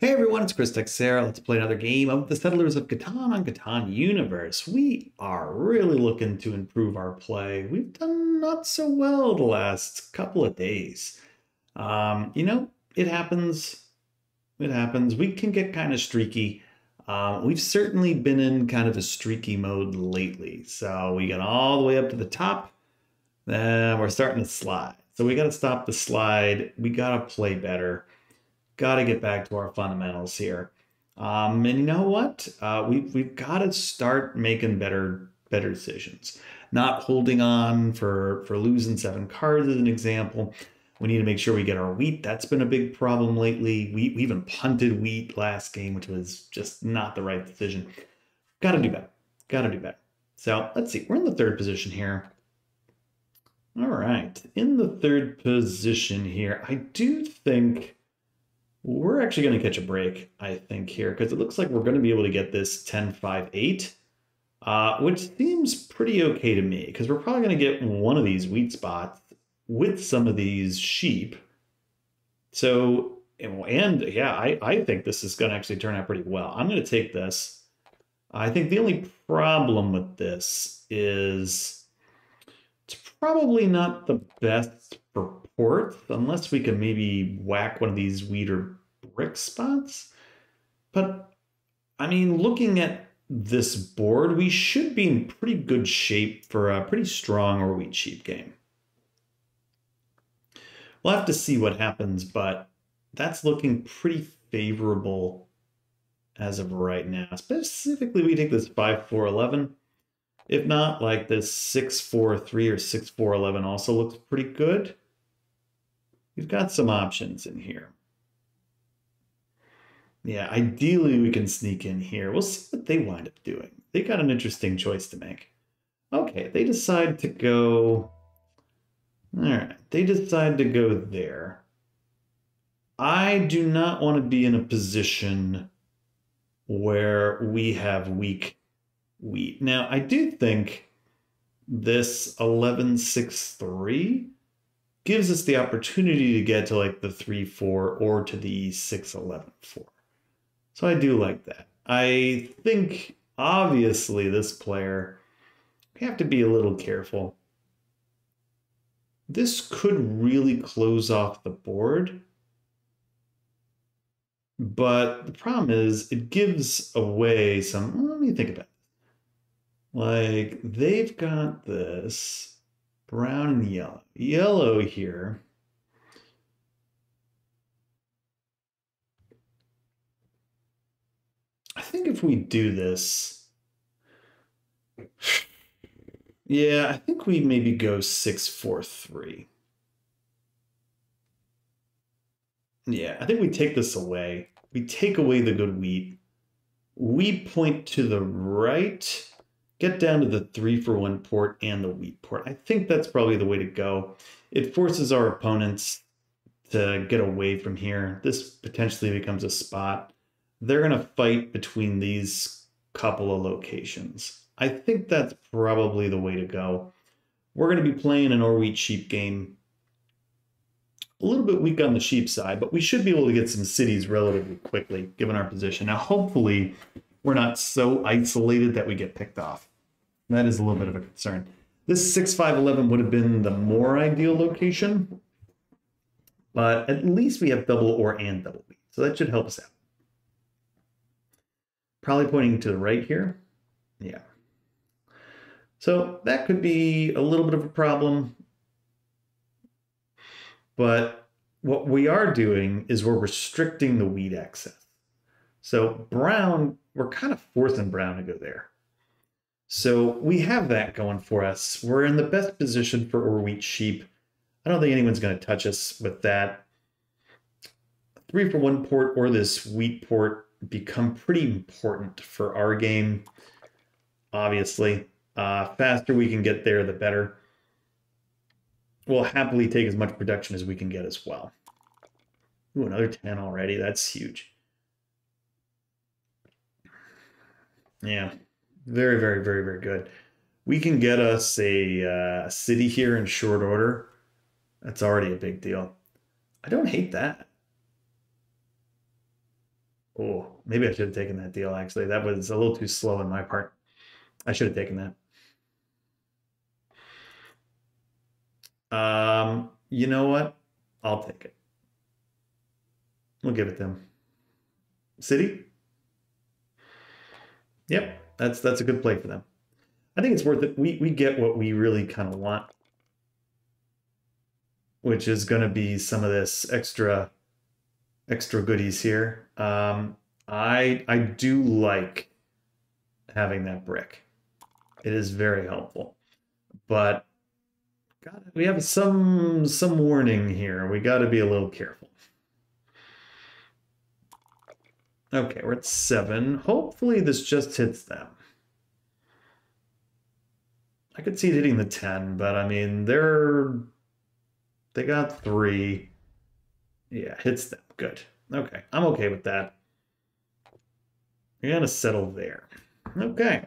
Hey everyone, it's Chris Texera. Let's play another game of the Settlers of Catan on Catan Universe. We are really looking to improve our play. We've done not so well the last couple of days. It happens. It happens. We can get kind of streaky. We've certainly been in kind of a streaky mode lately. So we got all the way up to the top, then we're starting to slide. So we got to stop the slide. We got to play better. Got to get back to our fundamentals here. And you know what? We've got to start making better decisions. Not holding on for losing 7 cards as an example. We need to make sure we get our wheat. That's been a big problem lately. We even punted wheat last game, which was just not the right decision. Got to do better. Got to do better. So let's see. We're in the 3rd position here. All right. In the 3rd position here, I do think we're actually going to catch a break, I think, here, because it looks like we're going to be able to get this 10-5-8, which seems pretty okay to me, because we're probably going to get one of these wheat spots with some of these sheep. So, and yeah, I think this is going to actually turn out pretty well. I'm going to take this. I think the only problem with this is it's probably not the best for port, unless we can maybe whack one of these wheat or brick spots. But, I mean, looking at this board, we should be in pretty good shape for a pretty strong or wheat sheep game. We'll have to see what happens, but that's looking pretty favorable as of right now. Specifically, we take this 5-4-11. If not, like this 6-4-3 or 6-4-11 also looks pretty good. We've got some options in here. Yeah, ideally we can sneak in here. We'll see what they wind up doing. They got an interesting choice to make. Okay, they decide to go... All right, they decide to go there. I do not want to be in a position where we have weak wheat. Now, I do think this 11-6-3 gives us the opportunity to get to like the 3-4 or to the 6-11-4. So I do like that. I think, obviously, this player, we have to be a little careful. This could really close off the board. But the problem is it gives away some, let me think about it. Like, they've got this brown and yellow. Yellow here. I think if we do this, yeah, I think we maybe go 6-4-3. Yeah, I think we take this away. We take away the good wheat. We point to the right, get down to the 3-for-1 port and the wheat port. I think that's probably the way to go. It forces our opponents to get away from here. This potentially becomes a spot. They're going to fight between these couple of locations. I think that's probably the way to go. We're going to be playing an or wheat sheep game. A little bit weak on the sheep side, but we should be able to get some cities relatively quickly, given our position. Now, hopefully, we're not so isolated that we get picked off. That is a little bit of a concern. This 6-5-11 would have been the more ideal location, but at least we have double or and double wheat, so that should help us out. Probably pointing to the right here. Yeah. So that could be a little bit of a problem. But what we are doing is we're restricting the wheat access. So brown, we're kind of forcing brown to go there. So we have that going for us. We're in the best position for or wheat sheep. I don't think anyone's going to touch us with that. 3-for-1 port or this wheat port become pretty important for our game. Obviously, faster we can get there, the better. We'll happily take as much production as we can get as well. Ooh, another 10 already. That's huge. Yeah, very, very, very, very good. We can get us a city here in short order. That's already a big deal. I don't hate that. Oh, maybe I should have taken that deal, actually. That was a little too slow on my part. I should have taken that. You know what? I'll take it. We'll give it to them. City? Yep, that's a good play for them. I think it's worth it. We get what we really kind of want, which is going to be some of this extra goodies here. I do like having that brick. It is very helpful, but God, we have some warning here. We got to be a little careful. Okay, we're at 7. Hopefully this just hits them. I could see it hitting the 10, but I mean they got 3. Yeah, hits them. Good. Okay, I'm okay with that. You're gonna settle there. Okay.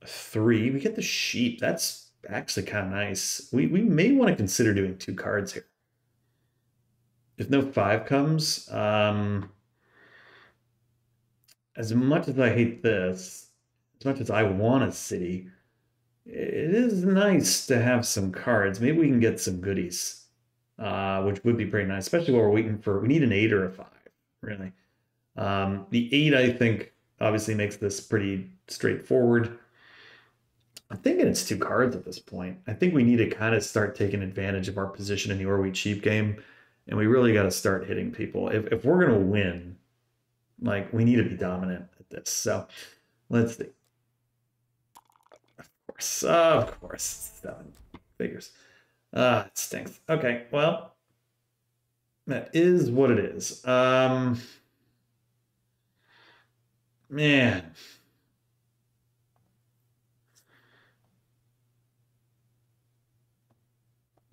3. We get the sheep. That's actually kind of nice. We may want to consider doing 2 cards here. If no 5 comes, as much as I hate this, as much as I want a city, it is nice to have some cards. Maybe we can get some goodies, which would be pretty nice, especially while we're waiting for. We need an 8 or a 5, really. The 8, I think, obviously makes this pretty straightforward. I'm thinking it's 2 cards at this point. I think we need to kind of start taking advantage of our position in the Or We Cheap game, and we really got to start hitting people. If we're going to win, like, we need to be dominant at this. So let's see. Of course, 7 figures. It stinks. Okay, well, that is what it is. Man.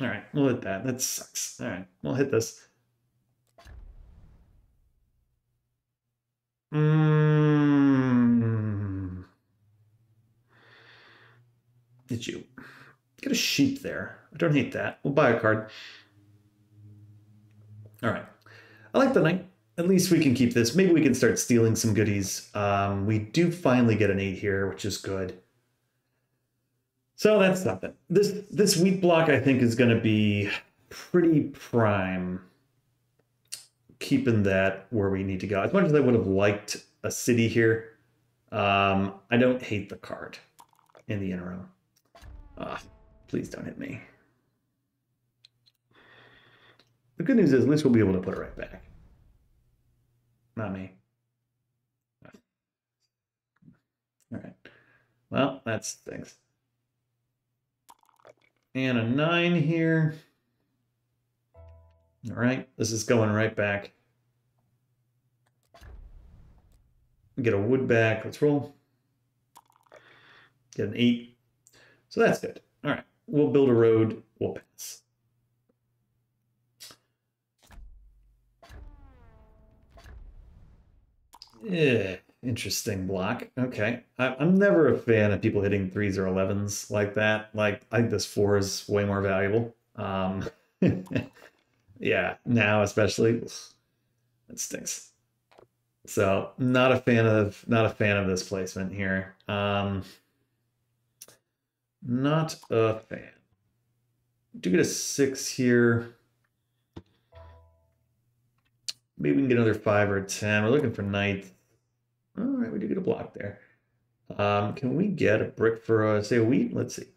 All right, we'll hit that. That sucks. All right, we'll hit this. Did you get a sheep there? I don't hate that. We'll buy a card. All right. I like the knight. At least we can keep this. Maybe we can start stealing some goodies. We do finally get an 8 here, which is good. So that's something. This wheat block, I think, is going to be pretty prime, keeping that where we need to go. As much as I would have liked a city here, I don't hate the card in the interim. Please don't hit me. The good news is at least we'll be able to put it right back. Not me. All right. Well, that's things. And a 9 here. All right, this is going right back. Get a wood back. Let's roll. Get an 8. So that's good. All right, we'll build a road. We'll pass. Yeah, interesting block. Okay, I'm never a fan of people hitting 3s or 11s like that. Like, I think this 4 is way more valuable. Yeah, now especially, it stinks. So not a fan of this placement here. Not a fan. Do get a 6 here. Maybe we can get another 5 or a 10. We're looking for knight. All right, we do get a block there. Can we get a brick for, say, a wheat? Let's see.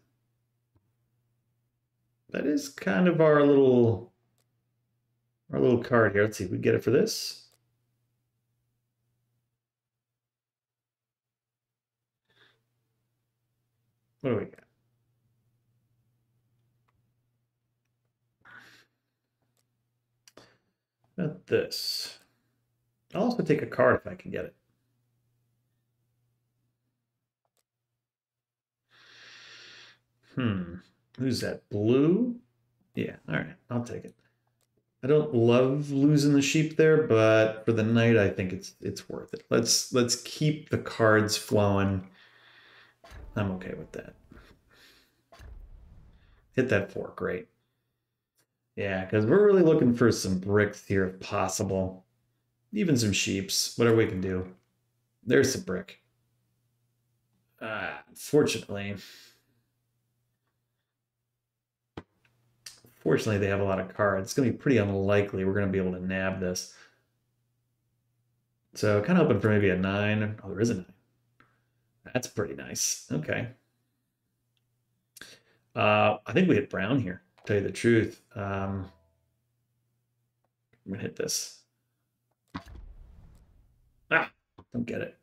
That is kind of our little card here. Let's see if we get it for this. What do we got? About this. I'll also take a card if I can get it. Who's that? Blue? Yeah, all right, I'll take it. I don't love losing the sheep there, but for the knight, I think it's worth it. Let's keep the cards flowing. I'm okay with that. Hit that 4, great. Yeah, because we're really looking for some bricks here if possible. Even some sheeps, whatever we can do. There's some brick. Fortunately, they have a lot of cards. It's going to be pretty unlikely we're going to be able to nab this. So kind of hoping for maybe a 9. Oh, there is a 9. That's pretty nice. Okay. I think we hit brown here, to tell you the truth. I'm going to hit this. Don't get it.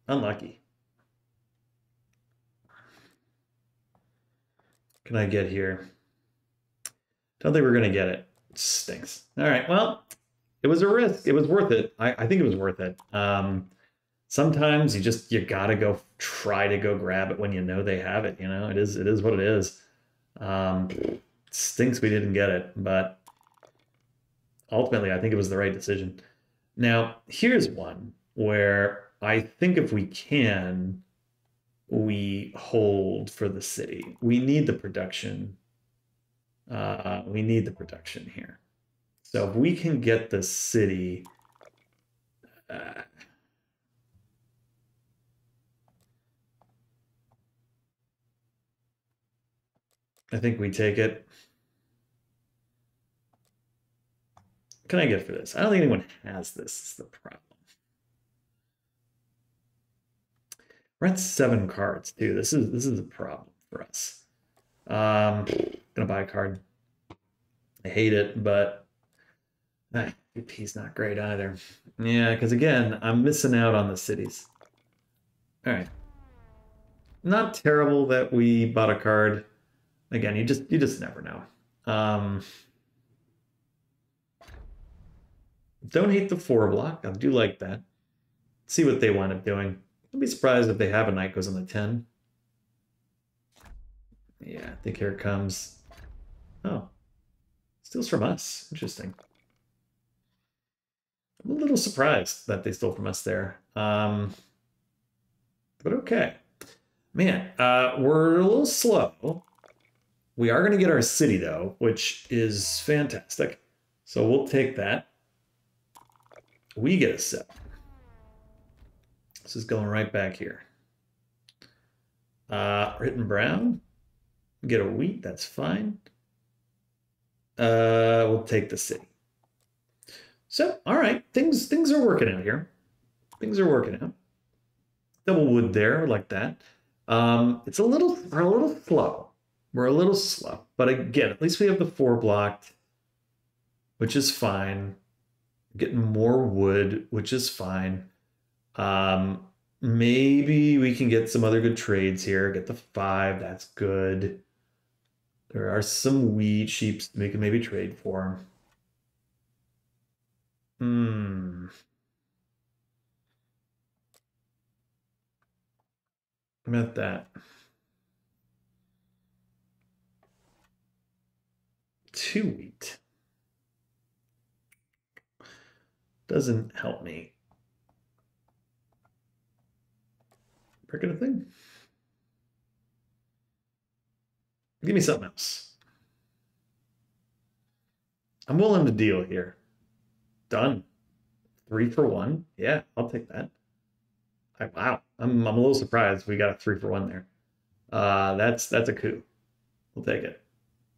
Unlucky. Can I get here? Don't think we're going to get it. It stinks. All right. Well, it was a risk. It was worth it. I think it was worth it. Sometimes you gotta go try to go grab it when you know they have it. It is what it is. Stinks we didn't get it, but ultimately I think it was the right decision. Now here's one where I think if we can, we hold for the city. We need the production. We need the production here. So if we can get the city. I think we take it. What can I get for this? I don't think anyone has this. Is the problem. We're at 7 cards too. This is a problem for us. Gonna buy a card. I hate it, but VP's not great either. Yeah, because again, I'm missing out on the cities. All right. Not terrible that we bought a card. Again, you just never know. Don't hate the 4 block. I do like that. See what they wind up doing. I'd be surprised if they have a knight goes on the 10. Yeah, I think here it comes. Oh. Steals from us. Interesting. I'm a little surprised that they stole from us there. But okay. Man, we're a little slow. We are going to get our city, though, which is fantastic. So we'll take that. We get a 7. This is going right back here. Written brown. Get a wheat, that's fine. We'll take the city. So, all right, things are working out here. Things are working out. Double wood there, like that. We're a little slow. We're a little slow, but again, at least we have the 4 blocked, which is fine. Getting more wood, which is fine. Maybe we can get some other good trades here. Get the 5, that's good. There are some wheat sheeps we can maybe trade for. I meant that. 2 wheat. Doesn't help me. Breaking a thing. Give me something else. I'm willing to deal here. Done. 3 for 1. Yeah, I'll take that. Wow, I'm a little surprised we got a 3 for 1 there. That's a coup. We'll take it.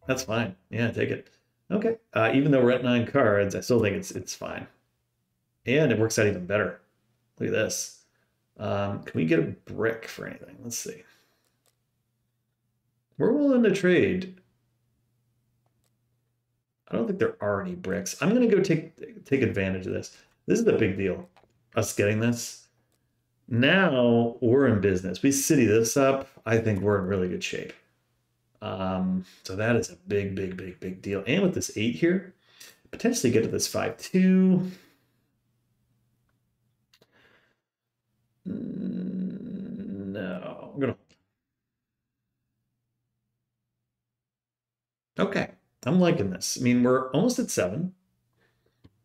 That's fine. Yeah, take it. Okay. Even though we're at 9 cards, I still think it's fine. And it works out even better. Look at this. Can we get a brick for anything? Let's see. We're willing to trade. I don't think there are any bricks. I'm gonna go take advantage of this. This is the big deal. Us getting this. Now we're in business. We city this up. I think we're in really good shape. So that is a big deal. And with this 8 here, potentially get to this 5-2. No, I'm gonna. Okay, I'm liking this. I mean, we're almost at 7,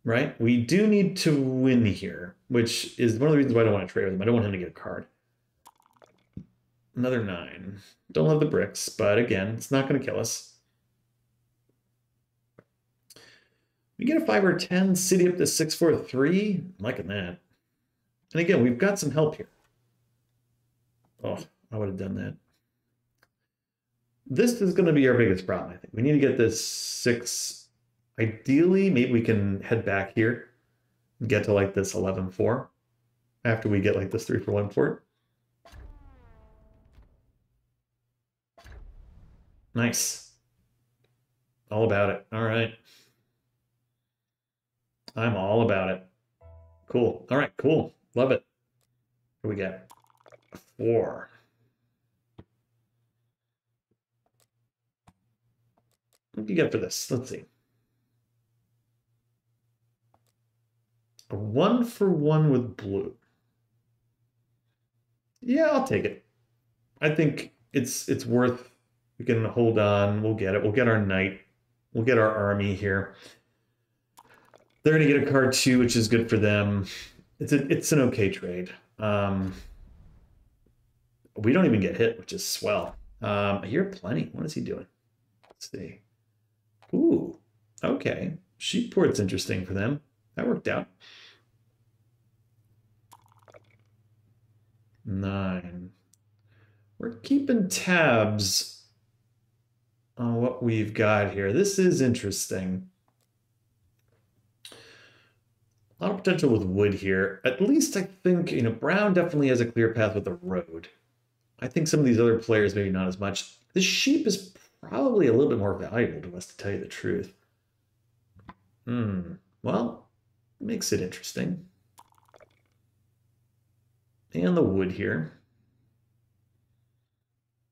right? We do need to win here, which is one of the reasons why I don't want to trade with him. I don't want him to get a card. Another 9. Don't love the bricks, but again, it's not going to kill us. We get a 5 or 10, city up to 6, 4, 3. I'm liking that. And again, we've got some help here. Oh, I would have done that. This is going to be our biggest problem, I think. We need to get this 6. Ideally, maybe we can head back here and get to like this 11, 4 after we get like this 3 for 1 fort. Nice. All about it. All right. I'm all about it. Cool. All right, cool. Love it. What do we get? A 4. What do you get for this? Let's see. A 1 for 1 with blue. Yeah, I'll take it. I think it's worth. We can hold on. We'll get it. We'll get our knight. We'll get our army here. They're going to get a card too, which is good for them. It's an okay trade. We don't even get hit, which is swell. Here, plenty. What is he doing? Let's see. Ooh, okay. Sheepport's interesting for them. That worked out. 9. We're keeping tabs on what we've got here. This is interesting. A lot of potential with wood here. At least I think, Brown definitely has a clear path with the road. I think some of these other players, maybe not as much. The sheep is probably a little bit more valuable to us, to tell you the truth. Well, makes it interesting. And the wood here.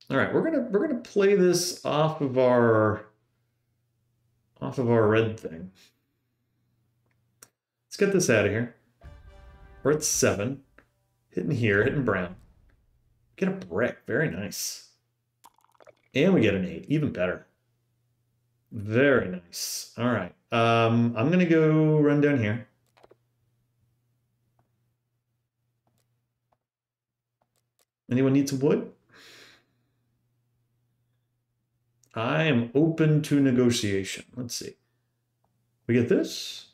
All right, we're gonna play this off of our red thing. Let's get this out of here. We're at 7. Hitting here, hitting brown. Get a brick, very nice. And we get an 8, even better. Very nice. All right, I'm gonna go run down here. Anyone need some wood? I am open to negotiation. Let's see. We get this.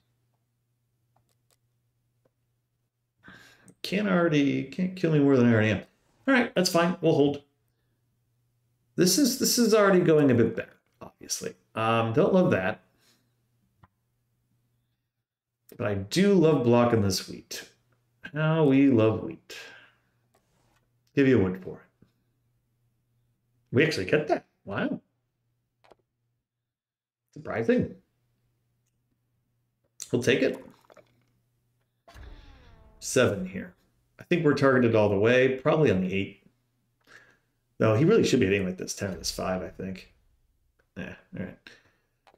Can't kill me more than I already am. All right, that's fine. We'll hold. This is already going a bit better, obviously. Don't love that. But I do love blocking this wheat. How we love wheat. Give you a wood for it. We actually get that. Wow. Surprising. We'll take it. 7 here. I think we're targeted all the way, probably on the 8. No, he really should be hitting like this 10 or this 5, I think. Yeah, all right.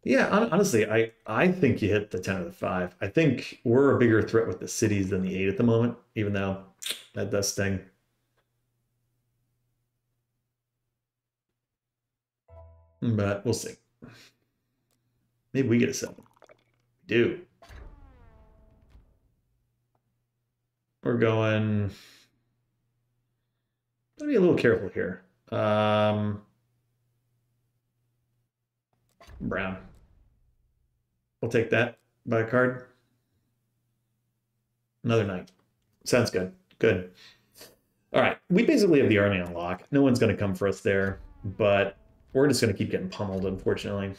Yeah, honestly, I think you hit the 10 or the 5. I think we're a bigger threat with the cities than the 8 at the moment, even though that does sting. But we'll see. Maybe we get a 7. We do. We're going. Gotta be a little careful here. Brown. We'll take that by a card. Another knight. Sounds good. Good. All right. We basically have the army on lock. No one's going to come for us there, but we're just going to keep getting pummeled, unfortunately.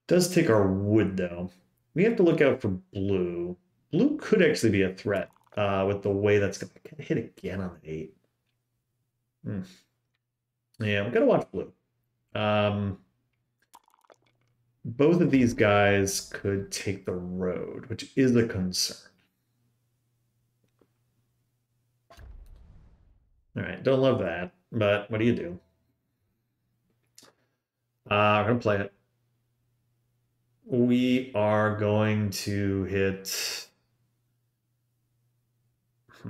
Does take our wood, though. We have to look out for blue. Blue could actually be a threat with the way that's going to hit again on the 8. Yeah, we've got to watch blue. Both of these guys could take the road, which is a concern. All right, don't love that, but what do you do? We're going to play it. We are going to hit... A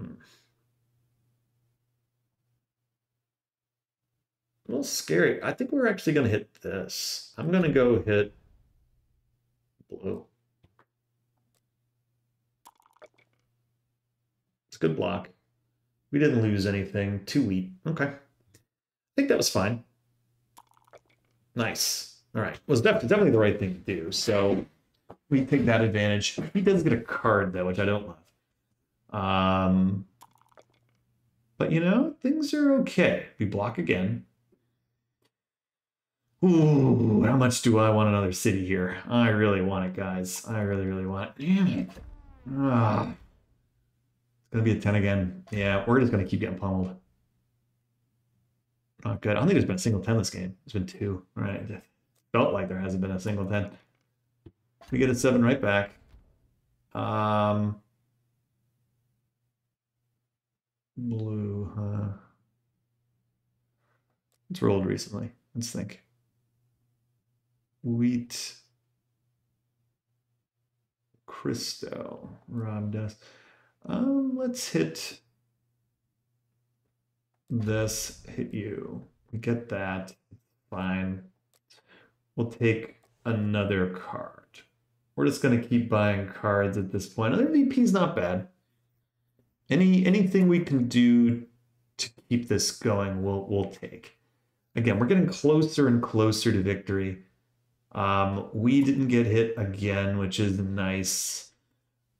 little scary. I think we're actually going to hit this. I'm going to go hit blue. It's a good block. We didn't lose anything. 2 wheat. Okay. I think that was fine. Nice. All right. Was definitely the right thing to do. So we take that advantage. He does get a card, though, which I don't love. But, you know, things are okay. We block again. Ooh, how much do I want another city here? I really want it, guys. I really, really want it. Damn it. Ah. It's going to be a 10 again. Yeah, we're just going to keep getting pummeled. Not good. I don't think there's been a single 10 this game. There's been 2. All right. It felt like there hasn't been a single 10. We get a 7 right back. Blue, huh? It's rolled recently. Let's think. Wheat. Christo. Robbed us. Let's hit this, hit you. We get that. Fine. We'll take another card. We're just going to keep buying cards at this point. Another VP's not bad. Anything we can do to keep this going, we'll take. Again, we're getting closer and closer to victory. We didn't get hit again, which is nice.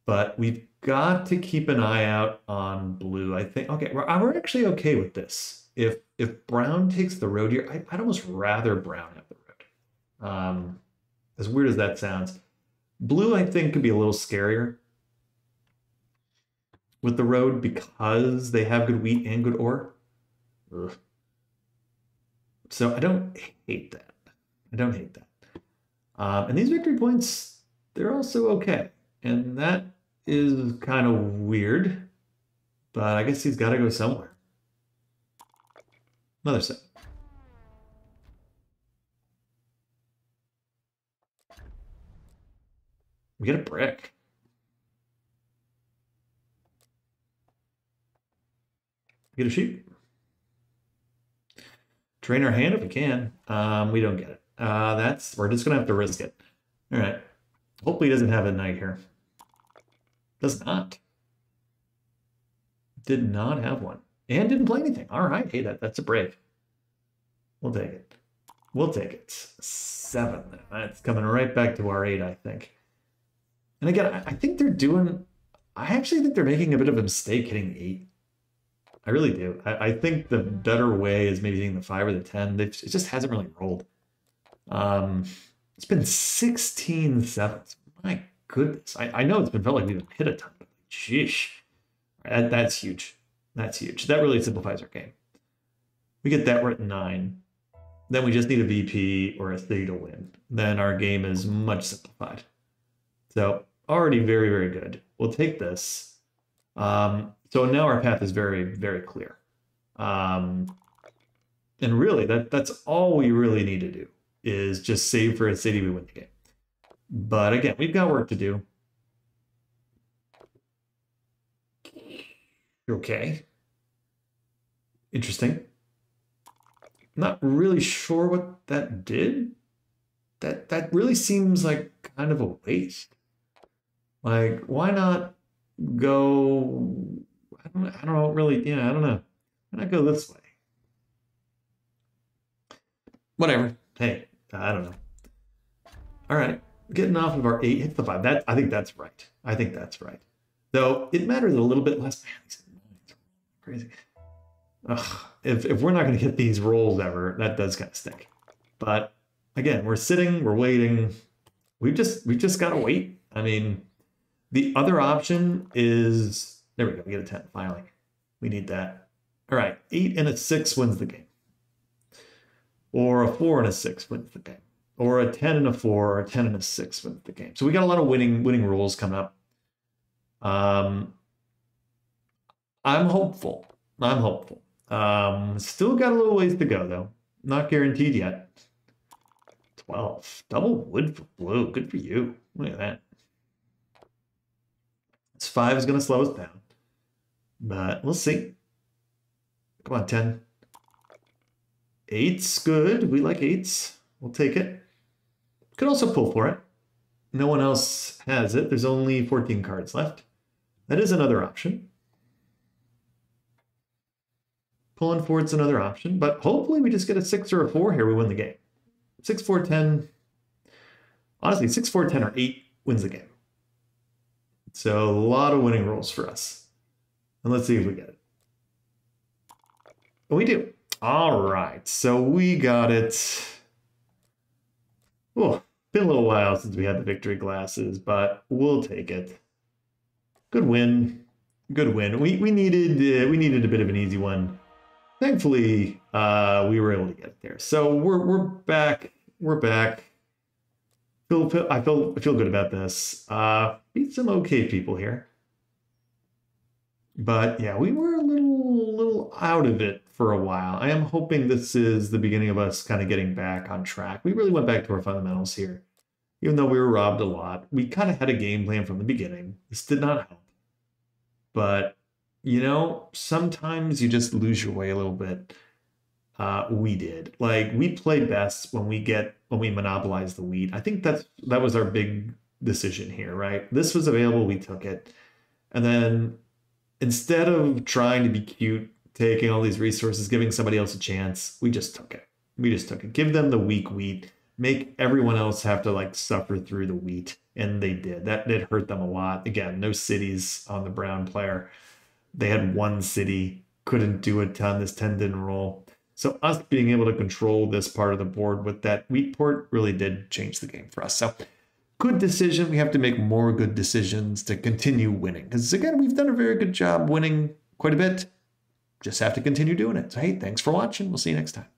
But we've got to keep an eye out on blue. I think, okay, we're actually okay with this. If brown takes the road here, I'd almost rather brown have the road. As weird as that sounds. Blue, I think, could be a little scarier with the road because they have good wheat and good ore. Ugh. So I don't hate that. I don't hate that. And these victory points, they're also okay. And that is kind of weird, but I guess he's got to go somewhere. Another set. We get a brick. We get a sheep. Train our hand if we can. We don't get it. We're just gonna have to risk it. All right. Hopefully he doesn't have a knight here. Does not. Did not have one. And didn't play anything. All right. Hey, that's a break. We'll take it. We'll take it. 7. That's coming right back to our 8, I think. And again, I think they're doing... I actually think they're making a bit of a mistake hitting 8. I really do. I think the better way is maybe hitting the 5 or the 10. It just hasn't really rolled. It's been 16 sevens. My goodness. I know it's been felt like we've hit a ton, but sheesh. That's huge. That's huge. That really simplifies our game. We get that, we're at 9. Then we just need a VP or a city to win. Then our game is much simplified. So already very, very good. We'll take this. So now our path is very, very clear. And really, that's all we really need to do is just save for a city, we win the game. But again, we've got work to do. Okay. Interesting. Not really sure what that did. That really seems like kind of a waste. Like, why not go... I don't know, really, yeah, I don't know. Why not go this way? Whatever. Hey, I don't know. All right, getting off of our 8, hit the 5. I think that's right. I think that's right. Though it matters a little bit less. Man, crazy. Ugh, if we're not going to get these rolls ever, that does kind of stink. But again, we're sitting, we're waiting. We've just got to wait. I mean, the other option is... There we go. We get a 10, finally. We need that. All right. 8 and a 6 wins the game. Or a 4 and a 6 wins the game. Or a 10 and a 4 or a 10 and a 6 wins the game. So we got a lot of winning rules coming up. I'm hopeful. Still got a little ways to go, though. Not guaranteed yet. 12. Double wood for blue. Good for you. Look at that. This 5 is going to slow us down. But we'll see. Come on, 10. 8's good. We like 8s. We'll take it. Could also pull for it. No one else has it. There's only 14 cards left. That is another option. Pulling forward's another option, but hopefully we just get a 6 or a 4 here. We win the game. 6, 4, 10. Honestly, 6, 4, 10, or 8 wins the game. So a lot of winning rolls for us. And let's see if we get it. We do. All right. So we got it. Oh, been a little while since we had the victory glasses, but we'll take it. Good win. Good win. We needed a bit of an easy one. Thankfully, we were able to get it there. So we're back. We're back. I feel good about this. Beat some okay people here. But yeah, we were a little out of it for a while. I am hoping this is the beginning of us kind of getting back on track. We really went back to our fundamentals here. Even though we were robbed a lot, we kind of had a game plan from the beginning. This did not help. But, you know, sometimes you just lose your way a little bit. We did. Like, we play best when we monopolize the wheat. I think that was our big decision here, right? This was available, we took it. And then instead of trying to be cute, taking all these resources, giving somebody else a chance, we just took it. We just took it. Give them the weak wheat. Make everyone else have to like suffer through the wheat. And they did. That did hurt them a lot. Again, no cities on the brown player. They had one city, couldn't do a ton. This 10 didn't roll. So us being able to control this part of the board with that wheat port really did change the game for us. So good decision. We have to make more good decisions to continue winning. Because again, we've done a very good job winning quite a bit. Just have to continue doing it. So hey, thanks for watching. We'll see you next time.